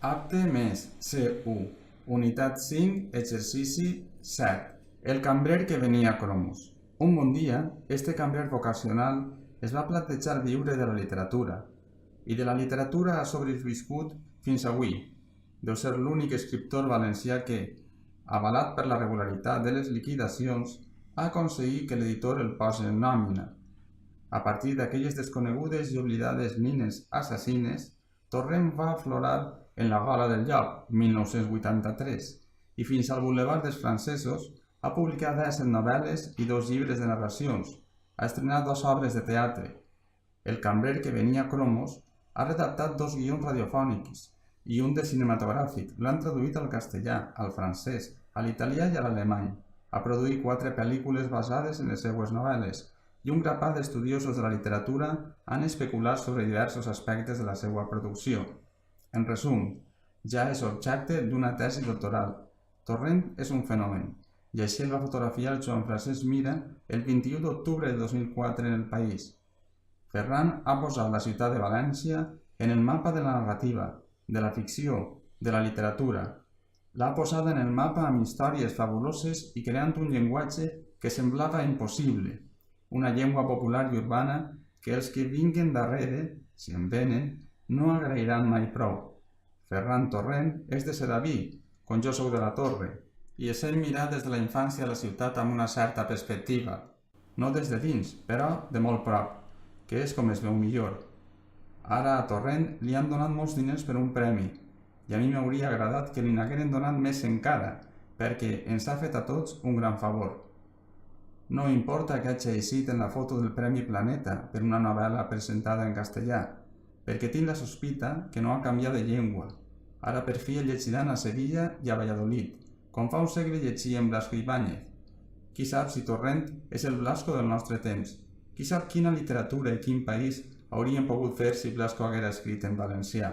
Apte més C1, unitat 5, exercici 7. El cambrer que venia a Cromos. Un bon dia, este cambrer vocacional es va plantejar viure de la literatura, i de la literatura ha sobreviscut fins avui. Deu ser l'únic escriptor valencià que, avalat per la regularitat de les liquidacions, ha aconseguit que l'editor el posi en nòmina. A partir d'aquelles desconegudes i oblidades nines assassines, Torrent va aflorar en La gola del llop, 1983, i fins al Boulevard dels Francesos ha publicat 10 novel·les i 2 llibres de narracions. Ha estrenat 2 obres de teatre. El cambrer que venia a Cromos ha redactat 2 guions radiofònics i un de cinematogràfic. L'han traduït al castellà, al francès, a l'italià i a l'alemany. Ha produït 4 pel·lícules basades en les seues novel·les i un grapat d'estudiosos de la literatura han especulat sobre diversos aspectes de la seva producció. En resum, ja és objecte d'una tesi doctoral. Torrent és un fenomen, i així el va fotografiar el Joan Francesc Mira el 21 d'octubre de 2004 en El País. Ferran ha posat la ciutat de València en el mapa de la narrativa, de la ficció, de la literatura. L'ha posada en el mapa amb històries fabuloses i creant un llenguatge que semblava impossible, una llengua popular i urbana que els que vinguen darrere, si en venen, no agrairan mai prou. Ferran Torrent és de Sedaví, com jo sóc de la Torre, i es sent mirar des de la infància a la ciutat amb una certa perspectiva. No des de dins, però de molt prop, que és com es veu millor. Ara a Torrent li han donat molts diners per un premi, i a mi m'hauria agradat que li n'hagueren donat més encara, perquè ens ha fet a tots un gran favor. No importa que hagi eixit en la foto del Premi Planeta per una novel·la presentada en castellà, perquè tinc la sospita que no ha canviat de llengua. Ara per fi el llegiran a Sevilla i a Valladolid, com fa un segle llegien Blasco Ibáñez. Qui sap si Torrent és el Blasco del nostre temps? Qui sap quina literatura i quin país haurien pogut fer si Blasco haguera escrit en valencià?